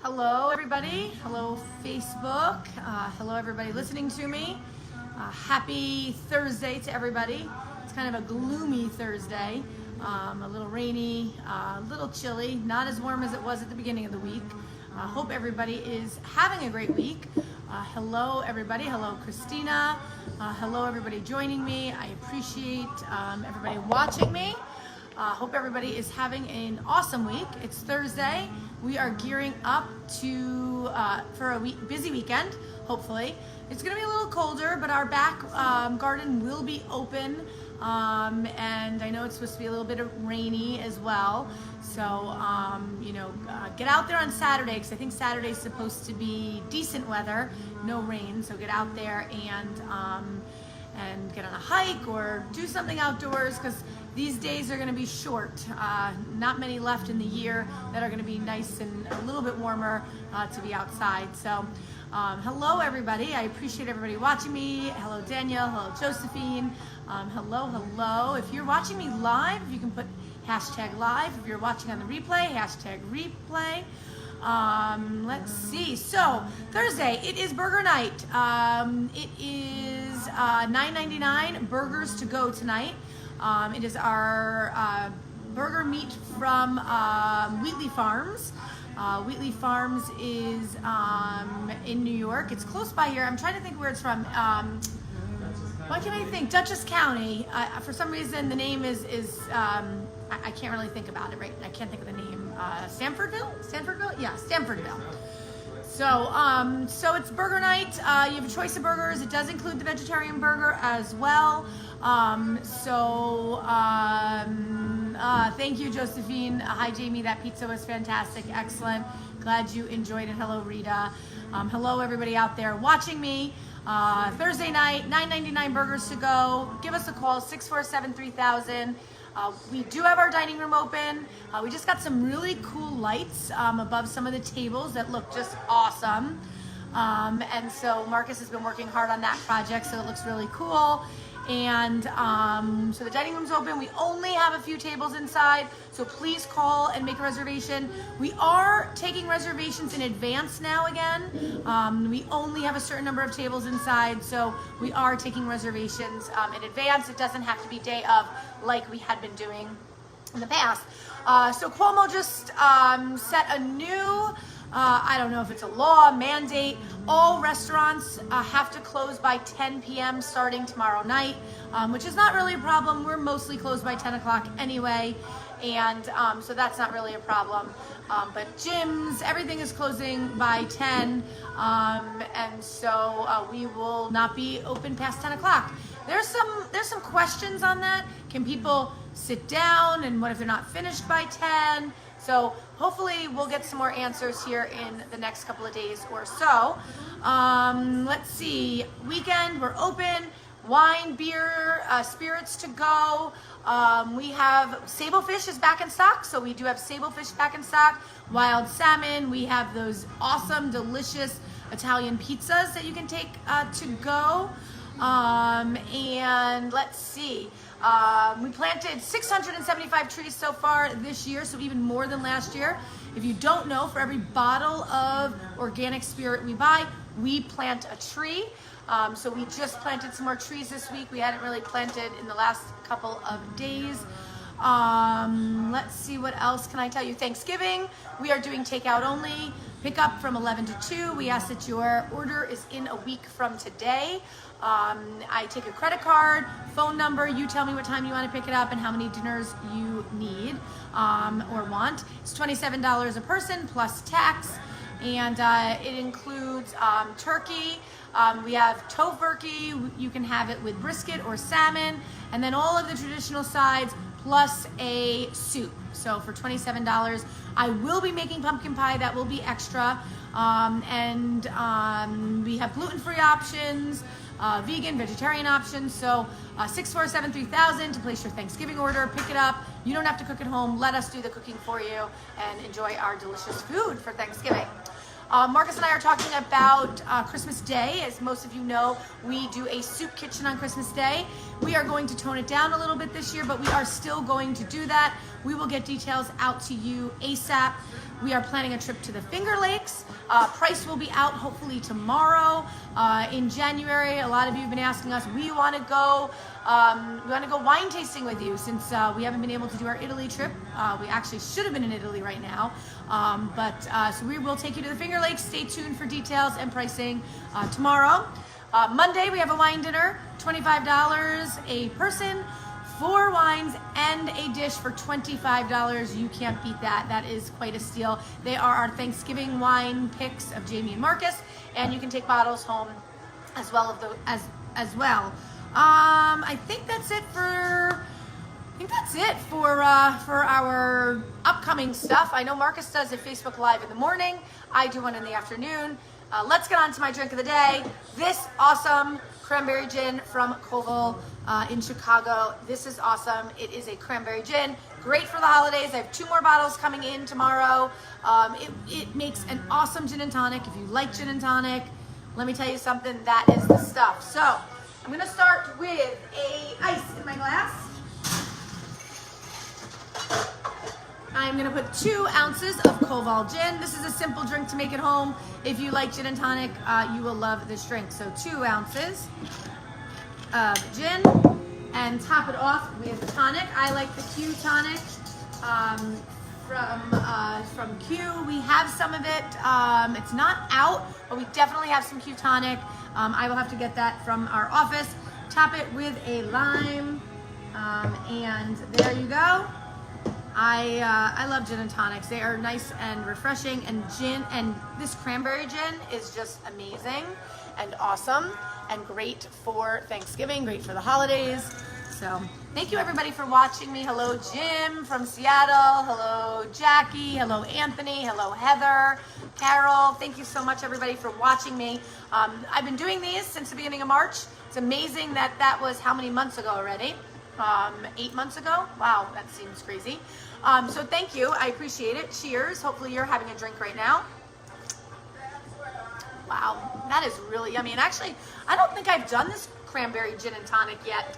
Hello everybody, hello Facebook, hello everybody listening to me. Happy Thursday to everybody. It's kind of a gloomy Thursday, a little rainy, a little chilly, not as warm as it was at the beginning of the week. Hope everybody is having a great week. Hello everybody, hello Christina, hello everybody joining me. I appreciate everybody watching me. Hope everybody is having an awesome week. It's Thursday. We are gearing up to for a busy weekend, hopefully. It's going to be a little colder, but our back garden will be open. And I know it's supposed to be a little bit rainy as well. So, get out there on Saturday, because I think Saturday is supposed to be decent weather, no rain. So get out there and get on a hike or do something outdoors, because these days are going to be short. Not many left in the year that are going to be nice and a little bit warmer to be outside. So hello everybody. I appreciate everybody watching me. Hello Danielle. Hello Josephine. Hello. If you're watching me live, you can put hashtag live. If you're watching on the replay, hashtag replay. Let's see. So Thursday, it is burger night. It is $9.99 burgers to go tonight. It is our burger meat from Wheatley Farms. Wheatley Farms is in New York. It's close by here. I'm trying to think where it's from. Why can't I think? Dutchess County. For some reason, the name is I can't really think about it, right? I can't think of the name. Stanfordville? Yeah, Stanfordville. So it's burger night. You have a choice of burgers. It does include the vegetarian burger as well. Thank you, Josephine. Hi, Jamie. That pizza was fantastic. Excellent. Glad you enjoyed it. Hello, Rita. Hello, everybody out there watching me. Thursday night, $9.99 burgers to go. Give us a call, 647-3000. We do have our dining room open. We just got some really cool lights above some of the tables that look just awesome. And so Marcus has been working hard on that project, so it looks really cool. And so the dining room's open. We only have a few tables inside, so please call and make a reservation. We are taking reservations in advance now again. We only have a certain number of tables inside, so we are taking reservations in advance. It doesn't have to be day of like we had been doing in the past. So Cuomo just set a new, I don't know if it's a law, mandate. All restaurants have to close by 10 p.m. starting tomorrow night, which is not really a problem. We're mostly closed by 10 o'clock anyway, and so that's not really a problem. But gyms, everything is closing by 10, and so we will not be open past 10 o'clock. There's some questions on that. Can people sit down, and what if they're not finished by 10? So hopefully we'll get some more answers here in the next couple of days or so. Let's see, weekend, we're open, wine, beer, spirits to go. We have sable fish is back in stock, so we do have sable fish back in stock. Wild salmon, we have those awesome, delicious Italian pizzas that you can take to go. And let's see. We planted 675 trees so far this year, so even more than last year. If you don't know, for every bottle of organic spirit we buy, we plant a tree. So we just planted some more trees this week. We hadn't really planted in the last couple of days. Let's see, what else can I tell you? Thanksgiving, we are doing takeout only. Pick up from 11 to 2. We ask that your order is in a week from today. I take a credit card, phone number. You tell me what time you want to pick it up and how many dinners you need or want. It's $27 a person plus tax, and it includes turkey. We have tofurkey. You can have it with brisket or salmon, and then all of the traditional sides plus a soup. So for $27, I will be making pumpkin pie. That will be extra. We have gluten-free options, vegan, vegetarian options. So 647-3000 to place your Thanksgiving order. Pick it up. You don't have to cook at home. Let us do the cooking for you and enjoy our delicious food for Thanksgiving. Marcus and I are talking about Christmas Day. As most of you know, we do a soup kitchen on Christmas Day. We are going to tone it down a little bit this year, but we are still going to do that. We will get details out to you ASAP. We are planning a trip to the Finger Lakes. Price will be out hopefully tomorrow. In January, a lot of you have been asking us, we want to go wine tasting with you since we haven't been able to do our Italy trip. We actually should have been in Italy right now. So we will take you to the Finger Lakes. Stay tuned for details and pricing tomorrow. Monday, we have a wine dinner, $25 a person, 4 wines and a dish for $25. You can't beat that. That is quite a steal. They are our Thanksgiving wine picks of Jamie and Marcus, and you can take bottles home as well. I think that's it for our upcoming stuff. I know Marcus does a Facebook Live in the morning. I do one in the afternoon. Let's get on to my drink of the day. This awesome cranberry gin from Koval in Chicago. This is awesome. It is a cranberry gin. Great for the holidays. I have 2 more bottles coming in tomorrow. It makes an awesome gin and tonic. If you like gin and tonic, let me tell you something, that is the stuff. So I'm gonna start with a ice in my glass. I'm gonna put 2 ounces of Koval gin. This is a simple drink to make at home. If you like gin and tonic, you will love this drink. So 2 ounces of gin, and top it off with tonic. I like the Q tonic from Q. We have some of it. It's not out, but we definitely have some Q tonic. I will have to get that from our office. Top it with a lime, and there you go. I love gin and tonics. They are nice and refreshing, and this cranberry gin is just amazing and awesome and great for Thanksgiving, great for the holidays. So thank you everybody for watching me. Hello Jim from Seattle. Hello Jackie. Hello Anthony. Hello Heather. Carol. Thank you so much everybody for watching me. I've been doing these since the beginning of March. It's amazing that was how many months ago already? 8 months ago? Wow, that seems crazy. So thank you, I appreciate it. Cheers. Hopefully you're having a drink right now. Wow, that is really yummy. And actually, I don't think I've done this cranberry gin and tonic yet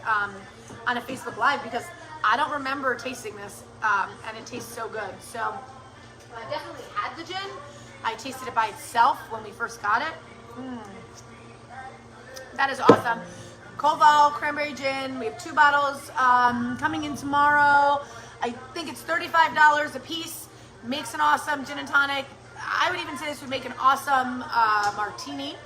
on a Facebook Live because I don't remember tasting this, and it tastes so good. So I definitely had the gin. I tasted it by itself when we first got it. That is awesome. Koval cranberry gin. We have 2 bottles coming in tomorrow. I think it's $35 a piece. Makes an awesome gin and tonic. I would even say this would make an awesome martini.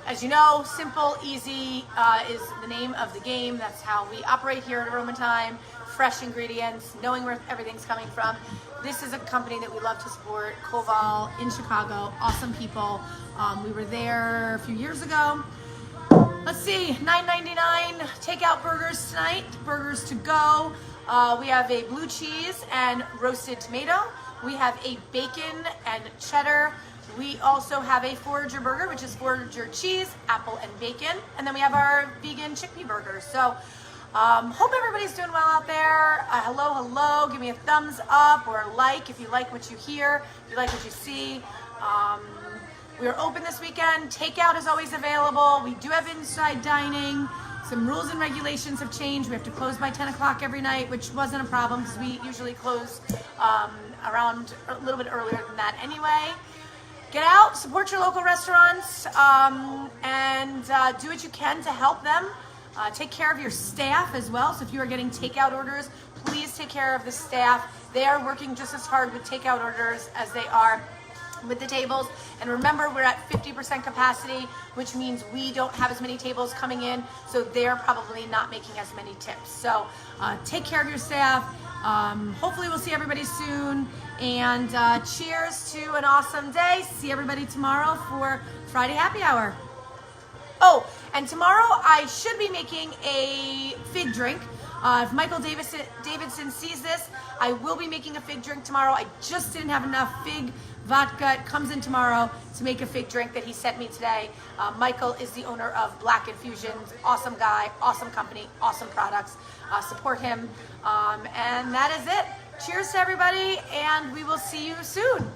As you know, simple, easy is the name of the game. That's how we operate here at Aroma Thyme. Fresh ingredients, knowing where everything's coming from. This is a company that we love to support. Koval in Chicago. Awesome people. We were there a few years ago. Let's see, $9.99 takeout burgers tonight, burgers to go. We have a blue cheese and roasted tomato. We have a bacon and cheddar. We also have a forager burger, which is forager cheese, apple, and bacon. And then we have our vegan chickpea burger. So hope everybody's doing well out there. Hello. Give me a thumbs up or a like if you like what you hear, if you like what you see. We are open this weekend. Takeout is always available. We do have inside dining. Some rules and regulations have changed. We have to close by 10 o'clock every night, which wasn't a problem because we usually close around a little bit earlier than that anyway. Get out, support your local restaurants, and do what you can to help them. Take care of your staff as well. So if you are getting takeout orders, please take care of the staff. They are working just as hard with takeout orders as they are with the tables. And remember, we're at 50% capacity, which means we don't have as many tables coming in, so they're probably not making as many tips. So take care of your staff. Hopefully we'll see everybody soon, and cheers to an awesome day. See everybody tomorrow for Friday Happy Hour. Oh, and tomorrow I should be making a fig drink. If Michael Davidson sees this, I will be making a fig drink tomorrow. I just didn't have enough fig vodka. It comes in tomorrow to make a fig drink that he sent me today. Michael is the owner of Black Infusions. Awesome guy, awesome company, awesome products. Support him. And that is it. Cheers to everybody, and we will see you soon.